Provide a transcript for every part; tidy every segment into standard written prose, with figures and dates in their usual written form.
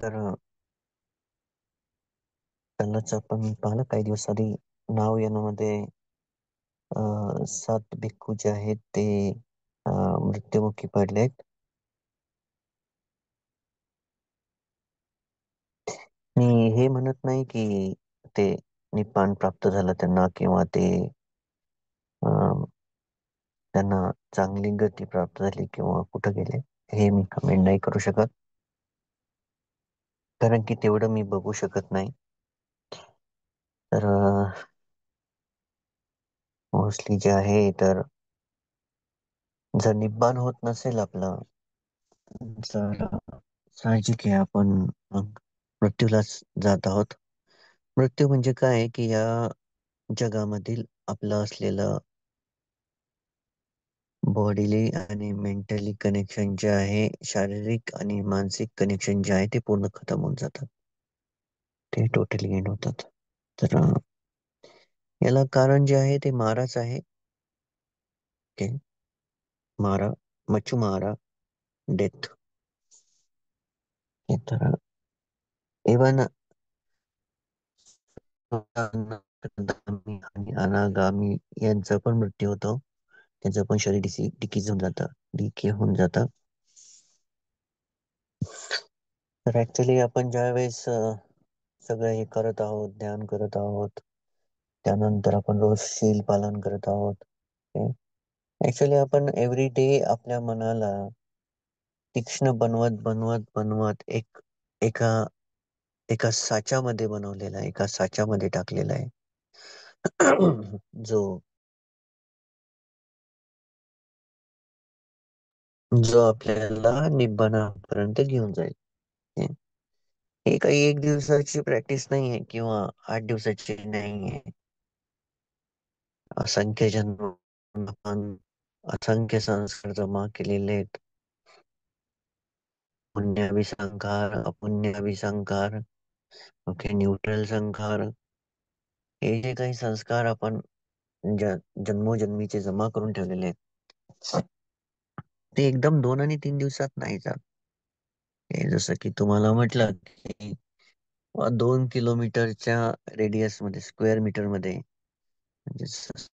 तर त्यालाच आपण पाहिलं काही दिवस आधी नाव यानामध्ये 7 भिक्खू जे आहेत ते मृत्युमुखी पडलेत. मी हे म्हणत नाही की ते निप्पान प्राप्त झालं त्यांना किंवा ते अं, त्यांना चांगली गती प्राप्त झाली किंवा कुठं गेले हे मी कमेंट नाही करू शकत, कारण की तेवढं मी बघू शकत नाही. तर मोस्टली जे आहे, तर जर निब्बाण होत नसेल आपलं, तर साहजिक आहे आपण मग मृत्यूलाच जात आहोत. मृत्यू म्हणजे काय आहे की या जगामधील आपलं असलेलं बॉडीली आणि मेंटली कनेक्शन जे आहे, शारीरिक आणि मानसिक कनेक्शन जे आहे ते पूर्ण खतम होऊन जातात. ते टोटली एंड होतात. तर याला कारण जे आहे ते माराच आहे. ओके, मारा, मच्छू मारा, डेथ. तर इवन आणि अनागामी यांचा पण मृत्यू होतो. त्यांचं पण शरीर डिकीज होऊन जातं, डिके होऊन जातं. तर ऍक्च्युली आपण ज्या वेळेस सगळं हे करत आहोत, ध्यान करत आहोत, त्यानंतर आपण रोज शील पालन करत आहोत. ऍक्च्युली आपण एव्हरी डे आपल्या मनाला तीक्ष्ण बनवत बनवत बनवत एका एका साच्यामध्ये बनवलेला आहे, एका साच्यामध्ये टाकलेला आहे. जो जो आपल्याला निब्बाणापर्यंत घेऊन जाईल. हे हे काही एक दिवसाची प्रॅक्टिस नाही आहे किंवा 8 दिवसाची नाही आहे. असंख्य जन्म आपण असंख्य संस्कार जमा केलेले आहेत. पुण्यावी संस्कार, अपुण्यावी संस्कार, ओके, न्यूट्रल संस्कार, हे जे काही संस्कार आपण जन्मोजन्मीचे जमा करून ठेवलेले आहेत, ते एकदम 2 आणि 3 दिवसात नाही जात. हे जसं की तुम्हाला म्हटलं की 2 किलोमीटरच्या रेडियस मध्ये, स्क्वेअर मीटर मध्ये, म्हणजे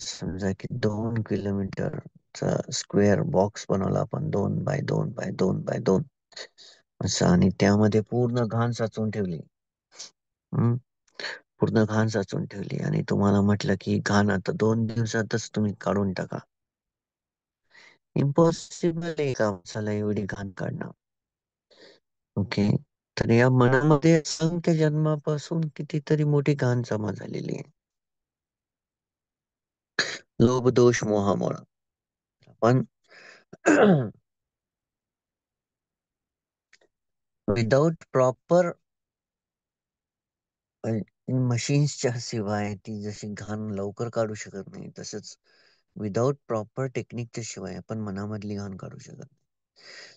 समजा की 2 किलोमीटरचा स्क्वेअर बॉक्स बनवला आपण, 2 बाय 2 बाय 2 बाय 2 असं, आणि त्यामध्ये पूर्ण घाण साचवून ठेवली. हम्म पूर्ण घाण साचवून ठेवली आणि तुम्हाला म्हटलं की घाण आता 2 दिवसातच तुम्ही काढून टाका. इम्पॉसिबल आहे का माणसाला एवढी घाण काढणं? ओके. तर या मनामध्ये असंख्य जन्मापासून कितीतरी मोठी घाण जमा झालेली आहे. लोभ दोष मोहामुळे पण विदाउट प्रॉपर मशीन्सच्या शिवाय ती जशी घाण लवकर काढू शकत नाही, तसंच विदाउट प्रॉपर टेक्निकच्या शिवाय आपण मनामधली घाण काढू शकत नाही.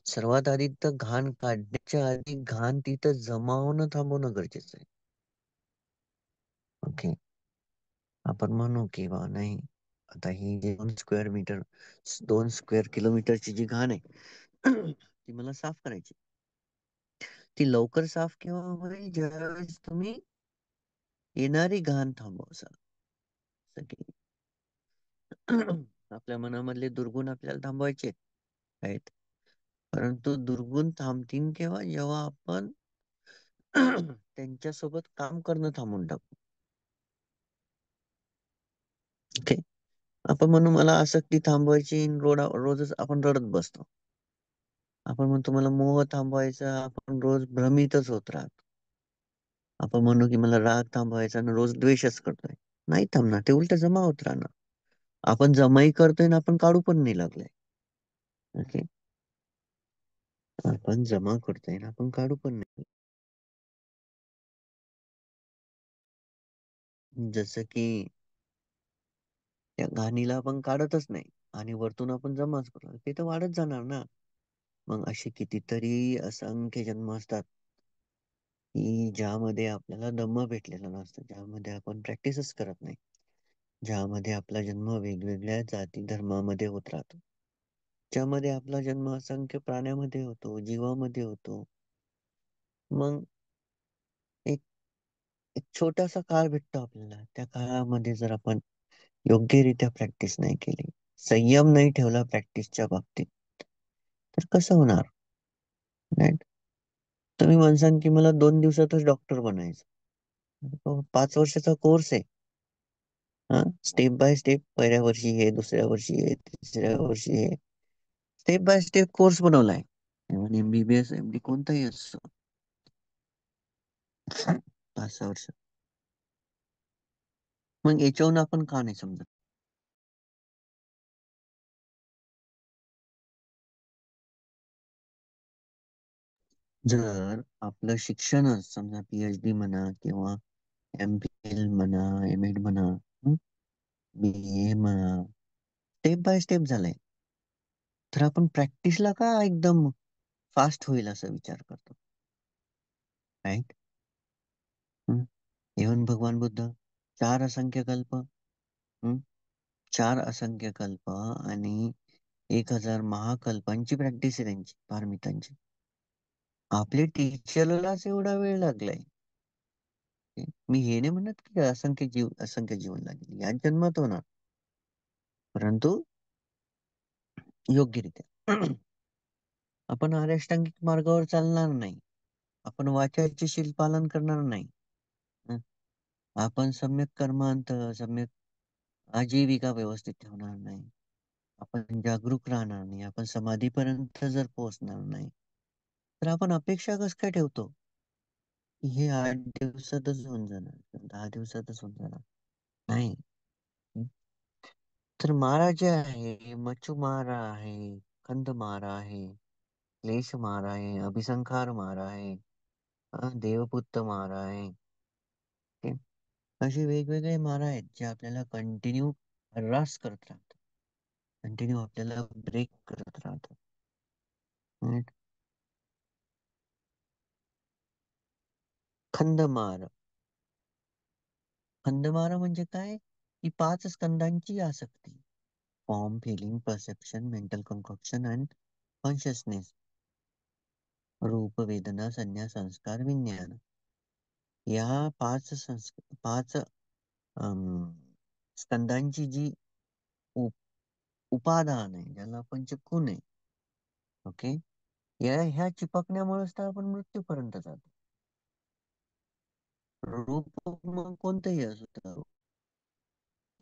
सर्वात आधी तर घाण काढण्याच्या आधी घाण तिथं जमा होणं थांबवणं गरजेचं आहे. ओके, आपण म्हणू की बा नाही, आता ही जी 2 स्क्वेअर मीटर, 2 स्क्वेअर किलोमीटरची जी घाण आहे, ती मला साफ करायची. ती लवकर साफ केव्हा होईल? ज्यावेळेस तुम्ही येणारी घाण थांबवसाल. सगळी आपल्या मनामधले दुर्गुण आपल्याला थांबवायचे आहेत, परंतु दुर्गुण थांबतील केव्हा? जेव्हा आपण त्यांच्यासोबत काम करणं थांबून टाकू. ओके, आपण म्हणू मला आसक्ती थांबवायची, रोजच आपण रडत बसतो. आपण म्हणतो मला मोह थांबवायचा, आपण रोज भ्रमितच होत राहतो. आपण म्हणू की मला राग थांबवायचा आणि रोज द्वेषच करतोय. नाही थांबणार, ते उलट जमा होत राहणार. आपण जमाही करतोय ना, आपण काढू पण नाही लागलोय. ओके, आपण जमा करतोय ना, आपण काढू पण नाही. जसं की त्या घाणीला आपण काढतच नाही आणि वरतून आपण जमाच करतो, ते तर वाढत जाणार ना. मग असे कितीतरी असंख्य जन्म असतात की ज्यामध्ये आपल्याला धम्म भेटलेला नसतं, ज्यामध्ये आपण प्रॅक्टिसच करत नाही, ज्यामध्ये आपला जन्म वेगवेगळ्या जाती धर्मामध्ये होत राहतो. ज्यामध्ये आपला जन्म असंख्य प्राण्यामध्ये होतो, जीवामध्ये होतो. मग एक एक छोटासा काळ भेटतो आपल्याला. त्या काळामध्ये जर आपण योग्यरित्या प्रॅक्टिस नाही केली, संयम नाही ठेवला प्रॅक्टिसच्या बाबतीत, तर कसं होणार? राईट? तुम्ही म्हणसान की मला 2 दिवसातच डॉक्टर बनायचं. 5 वर्षाचा कोर्स आहे. हा, स्टेप बाय स्टेप, पहिल्या वर्षी हे, दुसऱ्या वर्षी हे, तिसऱ्या वर्षी हे, स्टेप बाय स्टेप कोर्स बनवलाय. MBBS, MD कोणताही असो, 5-6 वर्ष. मग याच्याहून आपण का नाही समजत? जर आपलं शिक्षणच समजा PhD म्हणा किंवा MPhil म्हणा, M.Ed म्हणा, BA म्हणा, स्टेप बाय स्टेप झालंय, तर आपण प्रॅक्टिसला का एकदम फास्ट होईल असं विचार करतो? राईट? इव्हन भगवान बुद्ध, चार असंख्य कल्प, हं? 4 असंख्य कल्प आणि 1000 महाकल्पांची प्रॅक्टिस आहे त्यांची, पारमितांची. आपले टीचरलाच एवढा वेळ लागलाय. मी हे नाही म्हणत की असंख्य जीवन लागेल, या जन्मात होणार, परंतु योग्यरित्या. आपण अष्टांगिक मार्गावर चालणार नाही. आपण वाचायचे शील पालन करणार नाही. हं? आपण सम्यक कर्मांत, सम्यक आजीविका व्यवस्थित ठेवणार नाही. आपण जागरूक राहणार नाही. आपण समाधीपर्यंत जर पोहोचणार नाही, तर आपण अपेक्षा कस काय ठेवतो की हे 8 दिवसातच होऊन जाणार, 10 दिवसातच होऊन जाणार? नाही. हं? तर मारा जे आहे, मच्छू मारा आहे, कंद मारा आहे, क्लेश मारा आहे, अभिसंखार मारा आहे, देवपुत्त मारा आहे. ओके? असे वेगवेगळे मारा आहेत जे आपल्याला कंटिन्यू हरास करत राहतात, कंटिन्यू आपल्याला ब्रेक करत राहतात. Right? खंदमार. खंदमार म्हणजे काय? ही 5 स्कंदांची आसक्ती. Form, feeling, perception, mental concoction and consciousness. रूप, वेदना, संज्ञा, संस्कार, विज्ञान. या 5 स्कंदांची जी उप उपादान आहे, ज्याला आपण चिपकू नये. ओके? ह्या चिपकण्यामुळेच तर आपण मृत्यूपर्यंत जातो. रूप मग कोणतंही असू तर रूप.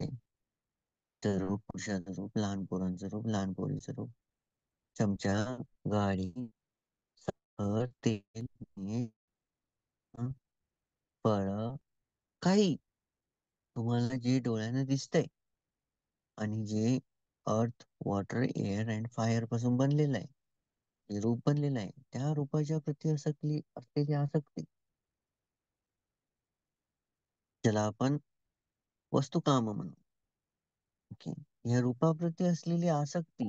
Okay? तर रूप, पुरुषाचं रूप, लहान पोरांचं रूप, लहान पोरीचं रूप, चमचा, गाडी, साखर, तेल, मीठ, हं, फळं, काही तुम्हाला जे डोळ्याने दिसतंय आणि जे अर्थ, वॉटर, एअर अँड फायर पासून बनलेलं आहे, जे रूप बनलेलं आहे, त्या रूपाच्या प्रती असलेली आसक्ती, ज्याला आपण वस्तुकाम म्हणू. ओके? या रूपाप्रती असलेली आसक्ती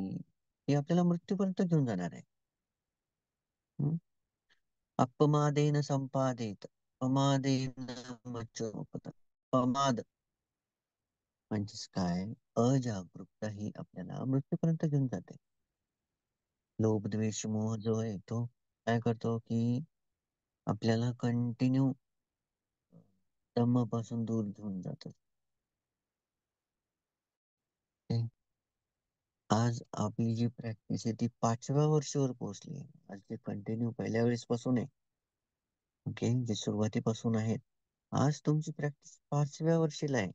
ही आपल्याला मृत्यूपर्यंत घेऊन जाणार आहे. हं? अपमादेन संपादित, प्रमादेन मच्चोपत. प्रमाद म्हणजेच काय? अजागरूकता ही आपल्याला मृत्यूपर्यंत घेऊन जाते. लोभ, द्वेष, मोह जो आहे तो काय करतो की आपल्याला कंटिन्यू धम्मापासून दूर घेऊन जातो. Okay? आज आपली जी प्रॅक्टिस आहे ती 5व्या वर्षावर पोहोचली आहे. आज जे कंटिन्यू पहिल्या वेळेस पासून आहे, ओके, जे सुरुवातीपासून आहेत, आज तुमची प्रॅक्टिस 5व्या वर्षीला आहे.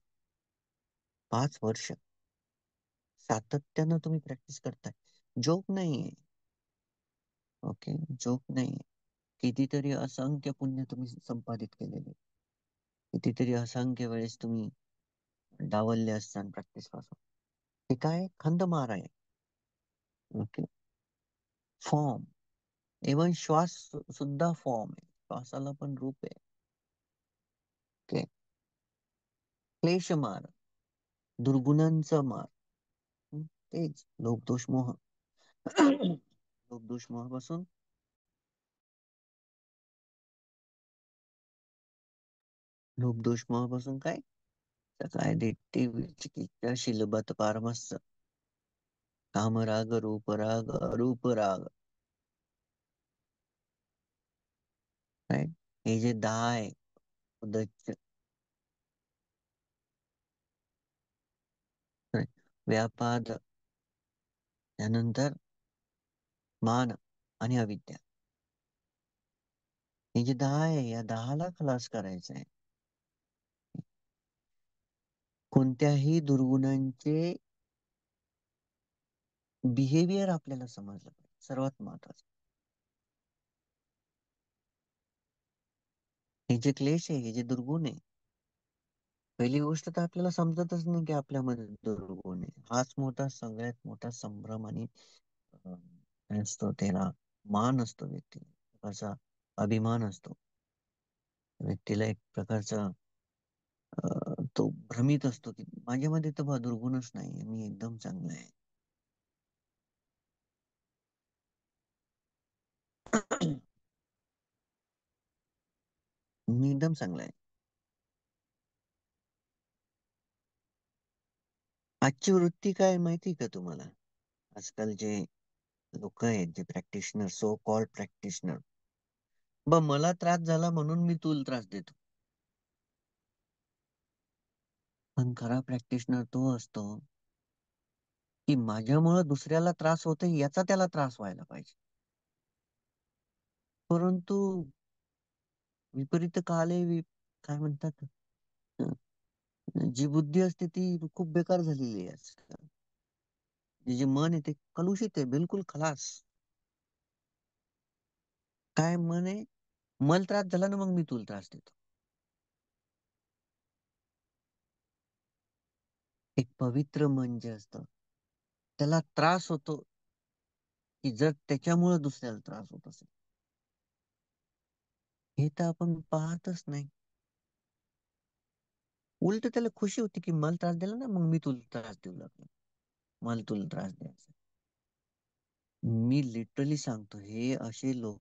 5 वर्ष सातत्यानं तुम्ही प्रॅक्टिस करताय. जोक नाहीये. ओके, जोक नाहीये. कितीतरी असंख्य पुण्य तुम्ही संपादित केलेले, कितीतरी असंख्य वेळेस तुम्ही डावलले असताना प्रॅक्टिस पासून. हे काय? खंदमार आहे. ओके? फॉर्म, इव्हन श्वास सुद्धा फॉर्म आहे. श्वासाला पण रूप आहे. ओके? क्लेश मार, दुर्गुणांचा मार. तेच लोभ, दोष, मोह. लोभ, दोष, मोहापासून लोभ, दोष, मोहापासून काय? सकाळी दिट्टी विचिकित्सा शीलबत पारमस्य. कामराग रूपराग अरूपराग. राईट. हे जे 10 आहे, उदच व्यापाद, त्यानंतर मान आणि अविद्या. हे जे 10 आहे, या 10ला खलास करायचं आहे. कोणत्याही दुर्गुणांचे बिहेवियर आपल्याला समजलं पाहिजे, सर्वात महत्वाचं. हे जे क्लेश आहे, हे जे दुर्गुण आहे, पहिली गोष्ट तर आपल्याला समजतच नाही की आपल्यामध्ये दुर्गुण आहे. हाच मोठा, सगळ्यात मोठा संभ्रम आणि काय असतो त्याला, मान असतो व्यक्तीला, एक प्रकारचा अभिमान असतो व्यक्तीला, एक प्रकारचा तो भ्रमित असतो की माझ्यामध्ये तर बा दुर्गुणच नाही, मी एकदम चांगला आहे. मी एकदम चांगला आहे. आजची वृत्ती काय माहिती का तुम्हाला? आजकाल जे लोक आहेत, जे प्रॅक्टिशनर, सो कॉल्ड प्रॅक्टिशनर, मला त्रास झाला म्हणून मी तुला त्रास देतो. पण खरा प्रॅक्टिशनर तो असतो की माझ्यामुळे दुसऱ्याला त्रास होतोय याचा त्याला त्रास व्हायला पाहिजे. परंतु विपरीत काले काय म्हणतात, जी बुद्धी असते ती खूप बेकार झालेली आहे आजकाल. जे मन आहे ते कलुषित आहे, बिलकुल खलास. काय मन आहे, मला त्रास झाला ना मग मी तुला त्रास देतो. एक पवित्र मन जे असतं त्याला त्रास होतो की जर त्याच्यामुळे दुसऱ्याला त्रास होत असेल. हे तर आपण पाहतच नाही. उलट त्याला खुशी होती की मला त्रास दिला ना मग मी तुला त्रास देऊ लागलो, मला तुला त्रास द्यायचा. मी लिटरली सांगतो, हे असे लोक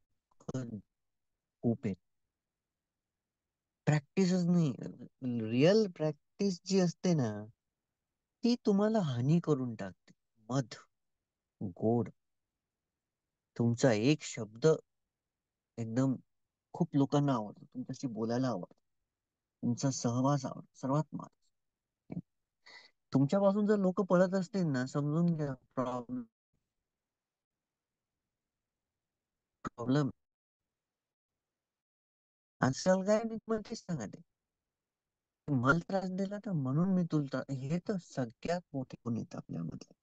खूप आहेत. प्रॅक्टिसच नाही, रिअल प्रॅक्टिस जी असते ना ती तुम्हाला हानी करून टाकते. मध, गोड, तुमचा एक शब्द एकदम खूप लोकांना आवडतो, तुमच्याशी बोलायला आवडतं, तुमचा सहवास आवडतो, सर्वात महत्वाचं. तुमच्यापासून जर लोक पळत असतील ना, समजून घ्या प्रॉब्लेम. प्रॉब्लेम आजकाल काय नाही, मग तेच सांगते, मला त्रास दिला तर म्हणून मी तुला हे तर सगळ्यात मोठे गुण आहेत आपल्यामध्ये,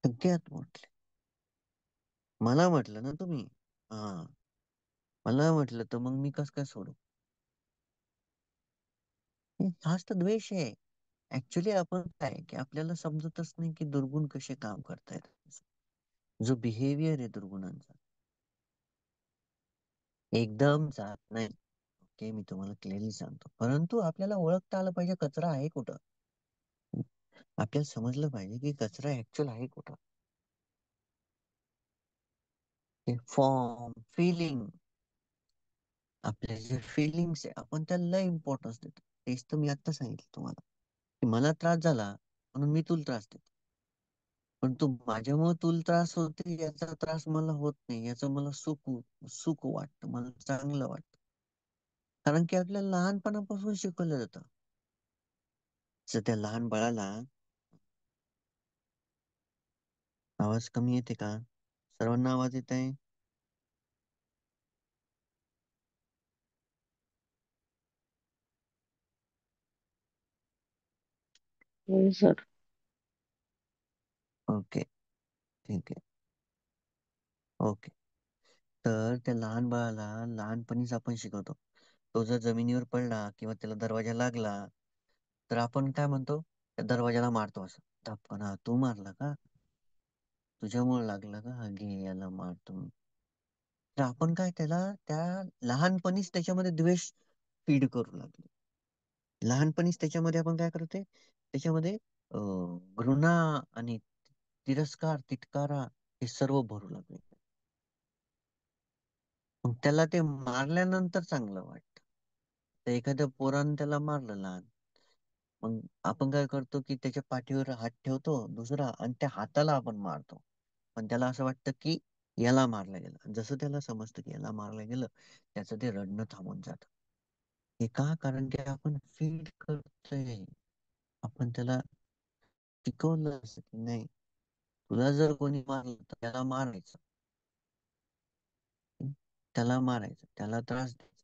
सगळ्यात मोठे. मला म्हटलं ना तुम्ही, हा, मला म्हटलं तर मग मी कस काय सोडू? हाच तर द्वेष आहे. ऍक्च्युली आपण काय की आपल्याला समजतच नाही की दुर्गुण कसे काम करतायत. जो बिहेवियर आहे दुर्गुणांचा एकदम जात नाही. ओके, मी तुम्हाला क्लिअरली सांगतो, परंतु आपल्याला ओळखता आलं पाहिजे कचरा आहे कुठं. आपल्याला समजलं पाहिजे की कचरा ऍक्च्युअल आहे कुठं. फॉर्म, फिलिंग, आपले जे फिलिंग्स आहे आपण त्याला इम्पॉर्टन्स देतो. तेच तर मी आता सांगितलं तुम्हाला की मला त्रास झाला म्हणून मी तुला त्रास देतो. पण तू माझ्यामुळे तुला त्रास होते याचा त्रास मला होत नाही, याचं मला सुख वाटतं, मला चांगलं वाटतं. कारण की आपल्याला लहानपणापासून शिकवलं जातं. जर त्या लहान बाळाला, आवाज कमी येते का? सर्वांना आवाज येत आहे? हो सर. ओके, ठीक आहे. ओके. तर त्या लहान बाळाला लहानपणीच आपण शिकवतो. तो जर जमिनीवर पडला किंवा त्याला दरवाजा लागला तर आपण काय म्हणतो, त्या दरवाजाला मारतो असं धपकन. हा, तू मारला का, तुझ्यामुळे लागलं का, हा घे याला मारतो. तर आपण काय त्याला त्या लहानपणीच त्याच्यामध्ये द्वेष फीड करू लागलो. लहानपणीच त्याच्यामध्ये आपण काय करतोय, त्याच्यामध्ये घृणा आणि तिरस्कार, तिटकारा हे सर्व भरू लागले. मग त्याला ते मारल्यानंतर चांगलं वाटतं. तर एखाद्या पोरानं त्याला मारलं लहान, मग आपण काय करतो की त्याच्या पाठीवर हात ठेवतो दुसरा आणि त्या हाताला आपण मारतो. पण त्याला असं वाटतं की याला मारलं गेलं. जसं त्याला समजतं की याला मारलं गेलं, त्याचं ते रडणं थांबून जातं. हे का? कारण की आपण फीड करतोय. आपण त्याला शिकवलं असं की नाही, तुला जर कोणी मारलं तर त्याला मारायचं. त्याला मारायचं, त्याला त्रास द्यायचा.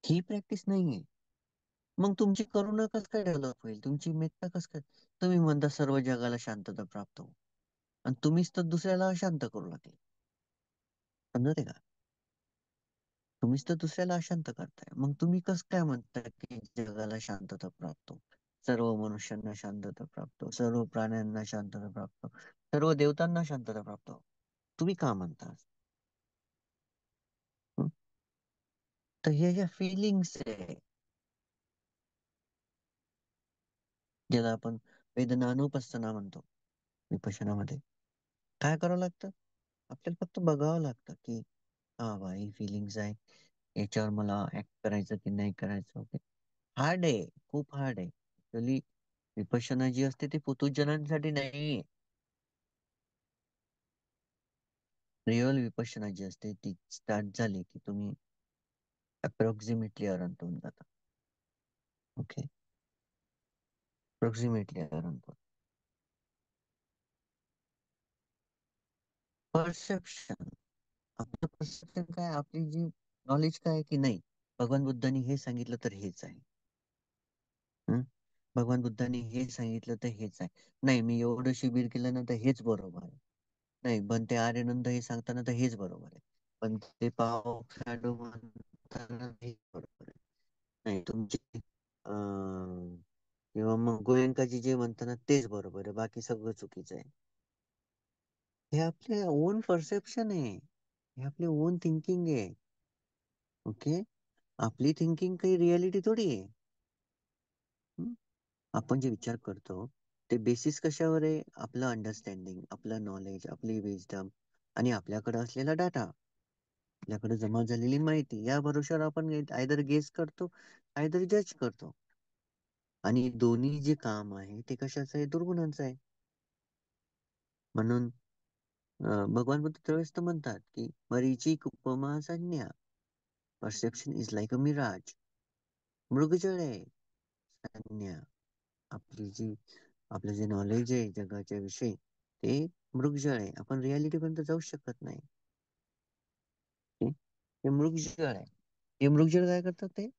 ही प्रॅक्टिस नाहीये. मग तुमची करुणा कसं काय डेव्हलप होईल? तुमची मेत्ता कसं काय? तुम्ही म्हणता सर्व जगाला शांतता प्राप्त हो, आणि तुम्हीच तर दुसऱ्याला अशांत करू लागले. समजते का? तुम्हीच तर दुसऱ्याला अशांत करताय. मग तुम्ही कसं काय म्हणता की जगाला शांतता प्राप्त हो, सर्व मनुष्यांना शांतता प्राप्त हो, सर्व प्राण्यांना शांतता प्राप्त हो, सर्व देवतांना शांतता प्राप्त हो? तुम्ही का म्हणता? हं? तर हे ज्या फिलिंग्स आहे, ज्याला आपण वेदना अनुपस्थना म्हणतो विपश्यनामध्ये, काय करावं लागतं? आपल्याला फक्त बघावं लागतं की हा बा ही फिलिंग्स आहे, याच्यावर मला ऍक्ट करायचं की नाही करायचं. ओके, हार्ड आहे, खूप हार्ड आहे ऍक्च्युली. विपश्यना जी असते ती पुतुजनांसाठी नाहीये. रिअल विपश्यना जी असते ती स्टार्ट झाली की तुम्ही अप्रॉक्सिमेटली अरहंत होऊन जाता. Okay, approximately Arhant. परसेप्शन, आपलं परसेप्शन काय, आपली जी नॉलेज काय की नाही, भगवान बुद्धांनी हे सांगितलं तर हेच आहे. हं? भगवान बुद्धांनी हे सांगितलं तर हेच आहे. नाही, मी एवढं शिबिर केलं ना तर हेच बरोबर आहे. नाही, पण ते आर्यनंद हे सांगताना तर हेच बरोबर आहे. पण ते पाव शॅडो म्हणताना हेच बरोबर आहे. नाही, तुमची किंवा मग गोयंकाजी जे म्हणताना तेच बरोबर आहे, बाकी सगळं चुकीचं आहे. हे आपले ओन परसेप्शन आहे, हे आपली ओन थिंकिंग आहे. ओके, आपली थिंकिंग काही रियालिटी थोडी आहे. हं? आपण जे विचार करतो ते बेसिस कशावर आहे? आपलं अंडरस्टँडिंग, आपलं नॉलेज, आपली विजडम आणि आपल्याकडे असलेला डाटा, आपल्याकडे जमा झालेली माहिती, या भरोश्यावर आपण आयदर गेस करतो, आयदर जज करतो. आणि दोन्ही जे काम आहे ते कशाचं आहे? दुर्गुणांचं आहे. म्हणून भगवान बुद्ध त्यावेळेस तर म्हणतात की मरीचिक उपमा संज्ञा, perception is like a mirage. मृगजळ आहे संज्ञा. आपली जी आपलं जे नॉलेज आहे जगाच्या विषयी, ते मृगजळ आहे. आपण रियालिटी पर्यंत जाऊ शकत नाही. ओके? ते मृगजळ आहे. हे मृगजळ काय करतात? ते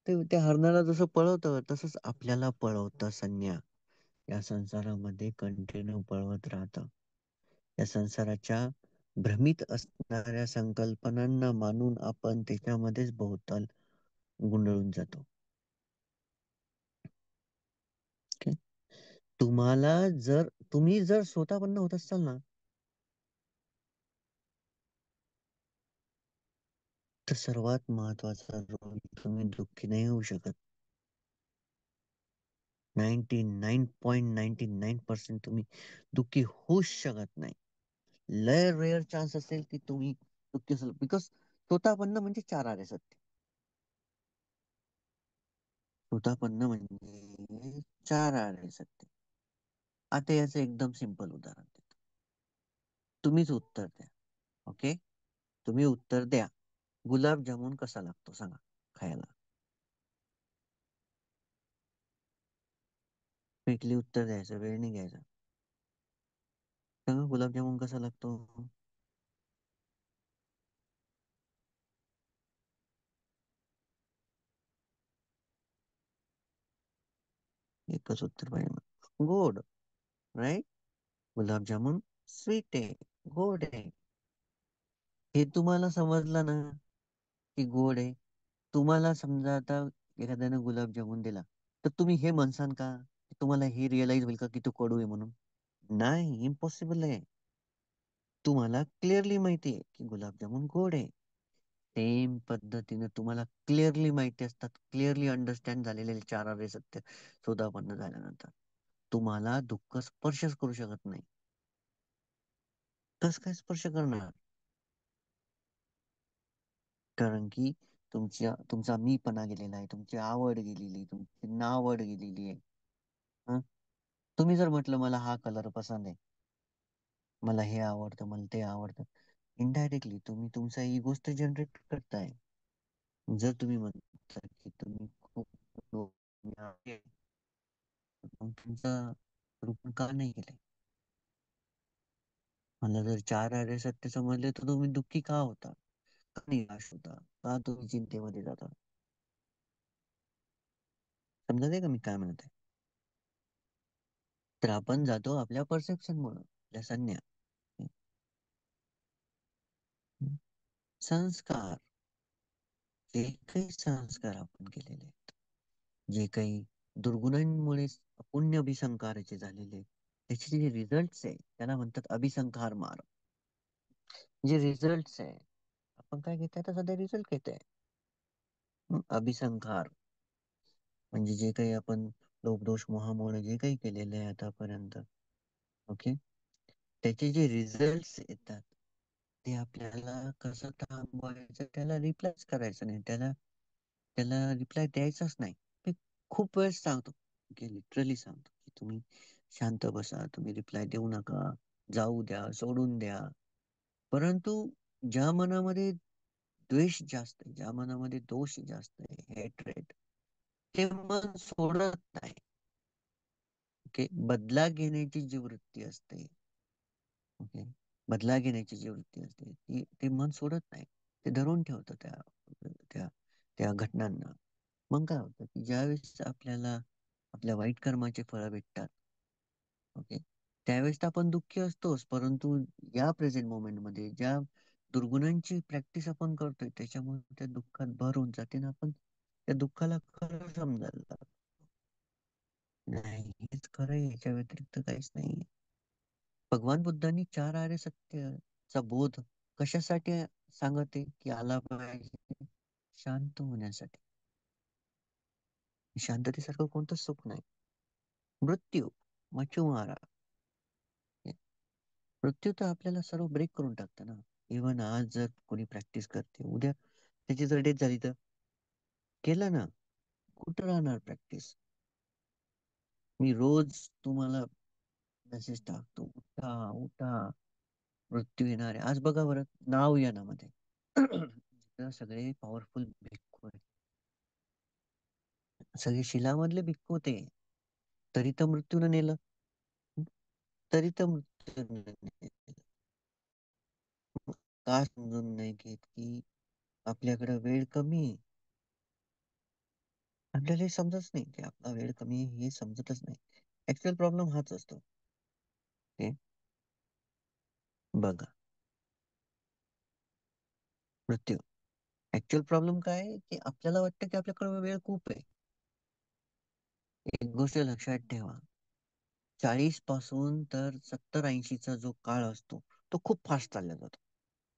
ते त्या हरणाला जसं पळवतं तसंच आपल्याला पळवतं संज्ञा. या संसारामध्ये कंटिन्यू पळवत राहतं. या संसाराच्या भ्रमित असणाऱ्या संकल्पनांना मानून आपण त्याच्यामध्येच बहुताल गुंडळून जातो. ओके? तुम्हाला जर तुम्ही जर स्वतःपन्न होत असाल ना, तर सर्वात महत्वाचा रोल, तुम्ही दुःखी नाही होऊ शकत. 99.99% तुम्ही दुःखी होऊच शकत नाही. लय रेअर चान्स असेल की तुम्ही दुःखी असाल, बिकॉज स्वतःपन्न म्हणजे चार आरे सत्य. स्वतःपन्न म्हणजे चार आरे सत्य. आता याचं एकदम सिंपल उदाहरण देतो. तुम्हीच उत्तर द्या. ओके, तुम्ही उत्तर द्या. गुलाबजामुन कसा लागतो सांगा खायला? क्विकली उत्तर द्यायचं, वेळ नाही घ्यायचा. सांगा गुलाबजामुन कसा लागतो? एकच उत्तर पाहिजे मला. गोड, राईट? गुलाबजामुन स्वीट आहे, गोड आहे. हे तुम्हाला समजलं ना की गोड आहे. तुम्हाला समजा आता एखाद्याने गुलाबजामुन दिला, तर तुम्ही हे म्हणसान का? तुम्हाला हे रिअलाइज होईल का की तो कडू आहे म्हणून? नाही, इम्पॉसिबल आहे. तुम्हाला क्लिअरली माहिती आहे की गुलाबजामुन गोड आहे. सेम पद्धतीने तुम्हाला क्लिअरली माहिती असतात, क्लिअरली अंडरस्टँड झालेले चार आरे सत्य शोधापन्न झाल्यानंतर तुम्हाला दुःख स्पर्शच करू शकत नाही. कस काय स्पर्श करणार? कारण की तुमचा मीपणा गेलेला आहे, तुमची आवड गेलेली, तुमची नावड गेलेली आहे. हं? तुम्ही जर म्हटलं मला हा कलर पसंत आहे, मला हे आवडतं, मला ते आवडतं, इनडायरेक्टली तुम्ही तुमचा इगोच तर जनरेट करताय. जर तुम्ही म्हणता की तुम्ही खूप आहे, मग तुमचं रोपण का नाही केलंय? मला जर चार आर्य सत्य समजले तर तुम्ही दुःखी का होता, का निराश होता, का तुम्ही चिंतेमध्ये जाता? समजत आहे का मी काय म्हणत आहे? तर आपण जातो आपल्या परसेप्शन मुळे, आपल्या संज्ञा. संस्कार, जे काही संस्कार आपण केलेले आहेत, जे काही दुर्गुणांमुळे पुण्य अभिसंकाराचे झालेले आहेत, त्याचे जे रिझल्ट आहे त्याला म्हणतात अभिसंकार मार्ग. जे रिझल्ट आहे, आपण काय घेताय तर सध्या रिझल्ट घेताय. अभिसंकार म्हणजे जे काही आपण लोभ दोष मोहामुळे जे काही केलेले आहे आतापर्यंत, ओके, त्याचे जे रिझल्ट येतात ते आपल्याला कसं थांबवायचं, त्याला रिप्लायच करायचं नाही, त्याला त्याला रिप्लाय द्यायचाच नाही. मी खूप वेळेस सांगतो, की लिटरली सांगतो की तुम्ही शांत बसा, तुम्ही रिप्लाय देऊ नका, जाऊ द्या, सोडून द्या. परंतु ज्या मनामध्ये द्वेष जास्त आहे, ज्या मनामध्ये दोष जास्त आहे, हेट्रेड, ते मन सोडत नाही. ओके, बदला घेण्याची जी वृत्ती असते, ओके, बदला घेण्याची जी वृत्ती असते ती ते मन सोडत नाही. ते धरून ठेवतं त्या त्या घटनांना. मग काय होतं की ज्यावेळेस आपल्याला आपल्या वाईट कर्माचे फळं भेटतात, ओके, त्यावेळेस तर आपण दुःखी असतोच, परंतु या प्रेझेंट मोमेंट मध्ये ज्या दुर्गुणांची प्रॅक्टिस आपण करतोय त्याच्यामुळे त्या दुःखात भर होऊन जाते ना, आपण त्या दुःखाला खरं समजायला लागतो. नाही, हेच खरं आहे, याच्या व्यतिरिक्त काहीच नाही. भगवान बुद्धांनी चार आर्य सत्यचा बोध कशासाठी सांगत आहे की आला पाहिजे? शांत होण्यासाठी. शांततेसारखं कोणतं सुख नाही. मृत्यू, मच्छुमारा, मृत्यू तर आपल्याला सर्व ब्रेक करून टाकतं ना. इव्हन आज जर कोणी प्रॅक्टिस करते, उद्या त्याची जर डेथ झाली तर केलं ना, कुठं राहणार प्रॅक्टिस? मी रोज तुम्हाला मेसेज टाकतो, उठा उठा, मृत्यू येणार आहे. आज बघा बरं नाव या नामध्ये सगळे पॉवरफुल भिक्खू आहेत, सगळे शिलामधले भिक्खू होते, तरी तर मृत्यूने नेलं. तरी तर मृत्यूने नेलं. का समजून नाही घेत की आपल्याकडे वेळ कमी आहे? आपल्याला हे समजत नाही की आपला वेळ कमी आहे, हे समजतच नाही. ऍक्च्युअल प्रॉब्लेम हाच असतो. ओके, बघा, मृत्यू. ऍक्च्युअल प्रॉब्लेम काय आहे की आपल्याला वाटतं की आपल्याकडे वेळ खूप आहे. एक गोष्ट लक्षात ठेवा, 40 पासून तर 70-80चा जो काळ असतो तो खूप फास्ट चालला जातो.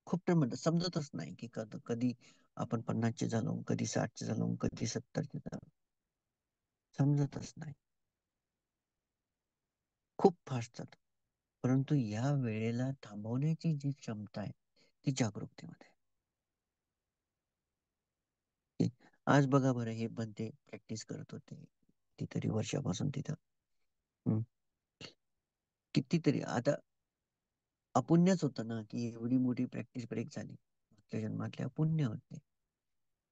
खूप टाइम म्हणतात समजतच नाही की कधी आपण 50चे झालो, कधी 60चे झालो, कधी 70चे झालो, समजतच नाही. खूप फास्ट जातो. परंतु या वेळेला थांबवण्याची जी क्षमता आहे ती जागरूकतेमध्ये आहे. आज बघा बरं, हे बनते प्रॅक्टिस करत होते कितीतरी वर्षापासून तिथं. हम्म. कितीतरी आता अपुण्यच होतं ना की एवढी मोठी प्रॅक्टिस ब्रेक झाली. मागच्या जन्मातले अपुण्य होते.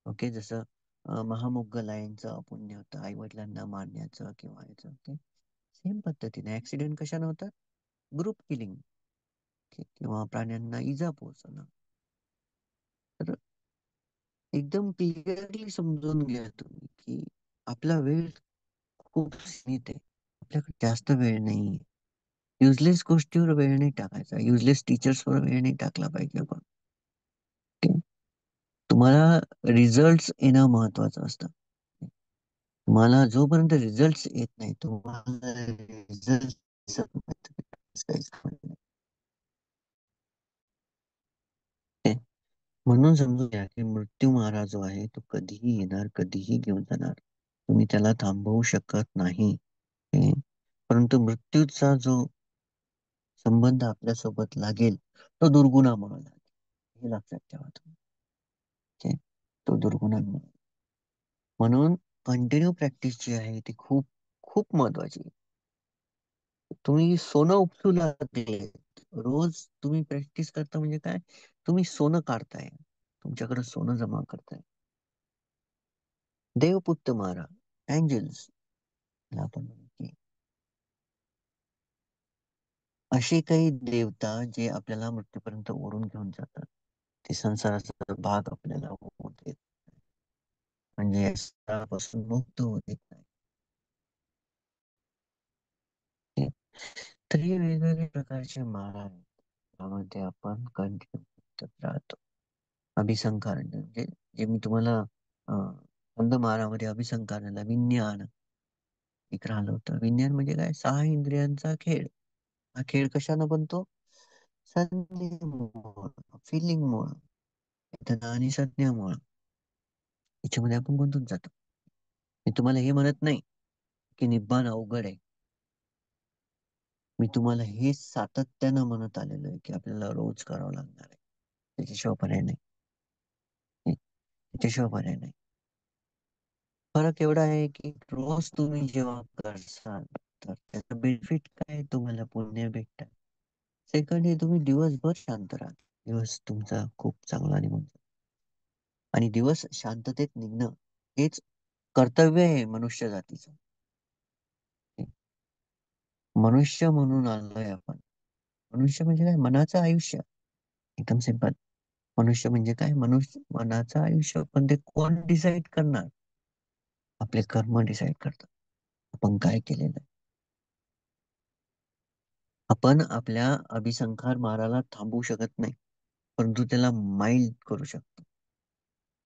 ओके, जसं महामोगलांचं अपुण्य होतं आई वडिलांना मारण्याचं किंवा याचं. ओके, सेम पद्धतीने ऍक्सिडेंट कशाने होतात? ग्रुप किलिंग किंवा प्राण्यांना इजा पोहोचवणं. तर एकदम क्लिअरली समजून घ्या तुम्ही की आपला वेळ खूप सीमित आहे, आपल्याकडे जास्त वेळ नाही. युजलेस गोष्टीवर वेळ नाही टाकायचा, युजलेस टीचर्सवर वेळ नाही टाकला पाहिजे आपण. Okay? तुम्हाला रिझल्ट येणं महत्वाचं असतं. तुम्हाला जोपर्यंत रिझल्ट येत नाही, तुम्हाला रिझल्ट दिसत नाही. Okay? म्हणून समजून घ्या की मृत्यू मारा जो आहे तो कधीही येणार, कधीही घेऊन जाणार. तुम्ही त्याला थांबवू शकत नाही. Okay? परंतु मृत्यूचा जो संबंध आपल्यासोबत लागेल तो दुर्गुणामुळे लागेल, हे लक्षात ठेवा तुम्ही. Okay? तो दुर्गुणांमुळे. म्हणून कंटिन्यू प्रॅक्टिस जी आहे ती खूप खूप महत्वाची आहे. तुम्ही सोनं उपसू लागले, रोज तुम्ही प्रॅक्टिस करता म्हणजे काय, तुम्ही सोनं काढताय, तुमच्याकडे सोनं जमा करताय. देवपुत्त मारा, एंजल्स आपण म्हणू की असे काही देवता जे आपल्याला मृत्यूपर्यंत ओढून घेऊन जातात. ते संसाराचा भाग आपल्याला होऊ देत, म्हणजे या संसारापासून मुक्त होऊ देत नाही. तर हे वेगवेगळे प्रकारचे मारा आहेत, त्यामध्ये आपण कंटिन्यू राहतो. अभिसंकार म्हणजे जे मी तुम्हाला छंद मारामध्ये अभिसंकार विज्ञान एक राहिलं होतं. विज्ञान म्हणजे काय, 6 इंद्रियांचा खेळ. हा खेळ कशानं बनतो, संधीमुळं, फिलिंगमुळं, वेदना आणि संज्ञामुळं. याच्यामध्ये आपण गुंतून जातो. मी तुम्हाला हे म्हणत नाही की निब्बाण अवघड आहे. मी तुम्हाला हे सातत्यानं म्हणत आलेलो आहे की आपल्याला रोज करावं लागणार आहे. त्याच्याशिवाय पर्याय नाही. त्याच्याशिवाय पर्याय नाही. फरक एवढा आहे की रोज तुम्ही जेव्हा करसाल तर त्याचं बेनिफिट काय, तुम्हाला पुण्य भेटतात. सेकंड हे तुम्ही दिवसभर शांत राहा, दिवस तुमचा खूप चांगला निघून जाईल. आणि दिवस शांततेत निघणं हेच कर्तव्य आहे मनुष्य जातीचं. मनुष्य म्हणून आलोय आपण. मनुष्य म्हणजे काय, मनाचं आयुष्य. एकदम सिंपल. मनुष्य म्हणजे काय, मनुष्य मनाचं आयुष्य. पण ते कोण डिसाईड करणार, आपले कर्म डिसाईड करतात आपण काय केलेलं आहे. आपण आपल्या अभिसंखार माराला थांबवू शकत नाही, परंतु त्याला माइल्ड करू शकतो.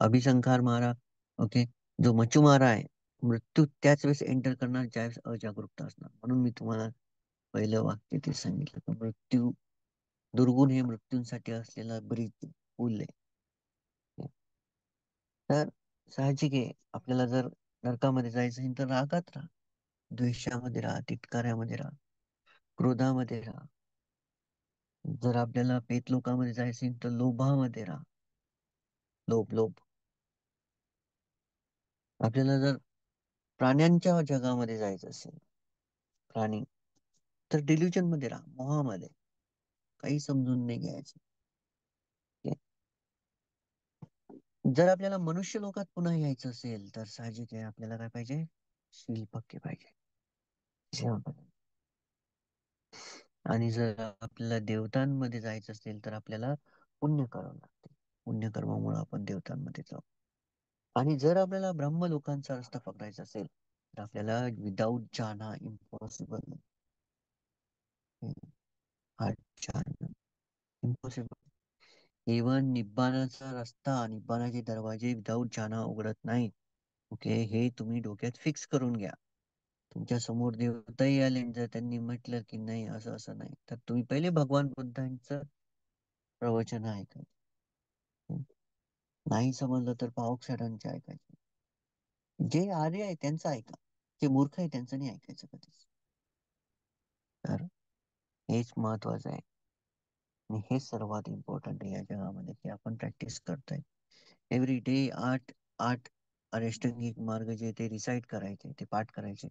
अभिसंखार मारा, ओके, जो मच्छूमारा आहे, मृत्यू त्याच वेळेस एंटर करणार ज्यावेळेस अजागरूकता असणार. म्हणून मी तुम्हाला पहिलं वाक्य ते सांगितलं की मृत्यू, दुर्गुण हे मृत्यूंसाठी असलेला ब्रिज, पूल आहे. तर साहजिक आहे, आपल्याला जर नरकामध्ये जायचं असेल तर रागात राहा, द्वेषामध्ये राहा, तिटकाऱ्यामध्ये राहा, क्रोधामध्ये राहा. जर आपल्याला पेत लोकांमध्ये जायचं असेल तर लोभामध्ये राहा, लोभ लोभ. आपल्याला जर प्राण्यांच्या जगामध्ये जायचं असेल, प्राणी, तर डिल्युजन मध्ये राहा, मोहामध्ये. काही समजून नाही घ्यायचं. Okay? जर आपल्याला मनुष्य लोकात पुन्हा यायचं असेल तर साहजिक आहे, आपल्याला काय पाहिजे, शील पक्के पाहिजे. आणि जर आपल्याला देवतांमध्ये जायचं असेल तर आपल्याला पुण्य करावं लागते. पुण्यकर्मामुळे आपण देवतांमध्ये जाऊ. आणि जर आपल्याला ब्रह्म लोकांचा रस्ता पकडायचा असेल तर आपल्याला विदाऊट जाना इम्पॉसिबल. इम्पॉसिबल. इवन निब्बाणाचा रस्ता, निब्बाणाचे दरवाजे विदाऊट जाना उघडत नाहीत. ओके, हे तुम्ही डोक्यात फिक्स करून घ्या. तुमच्या समोर देवताही आले, जर त्यांनी म्हटलं की नाही असं असं नाही, तर तुम्ही पहिले भगवान बुद्धांचं प्रवचन ऐकायचं. नाही समजलं तर पावक ऐकायचं. जे आर्य आहे त्यांचं ऐका, जे मूर्ख आहे त्यांचं नाही ऐकायचं कधीच. तर हेच महत्वाचं आहे. आणि हे सर्वात इम्पॉर्टंट आहे या जगामध्ये की आपण प्रॅक्टिस करतोय एव्हरी डे. आठ आठ अष्टांगिक मार्ग जे ते रिसाईट करायचे, ते पाठ करायचे.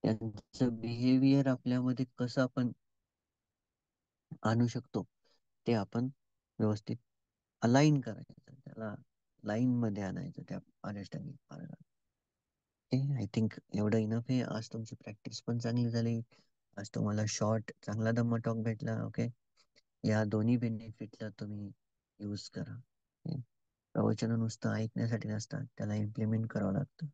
त्यांचं बिहेवियर आपल्यामध्ये कसं आपण आणू शकतो ते आपण व्यवस्थित अलाइन करायचं, त्याला लाईन मध्ये आणायचं त्या अष्टांगिक मार्गात. आय थिंक एवढं इनफ आहे. आज तुमची प्रॅक्टिस पण चांगली झाली. आज तुम्हाला शॉर्ट चांगला दम्मा टॉक भेटला. ओके, या दोन्ही बेनिफिटला तुम्ही यूज करा. प्रवचन नुसतं ऐकण्यासाठी नसतात, त्याला इम्प्लिमेंट करावं लागतं.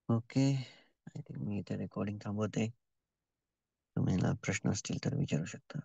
ओके, आय थिंक मी इथे रेकॉर्डिंग थांबवते. तुम्हाला प्रश्न असतील तर विचारू शकता.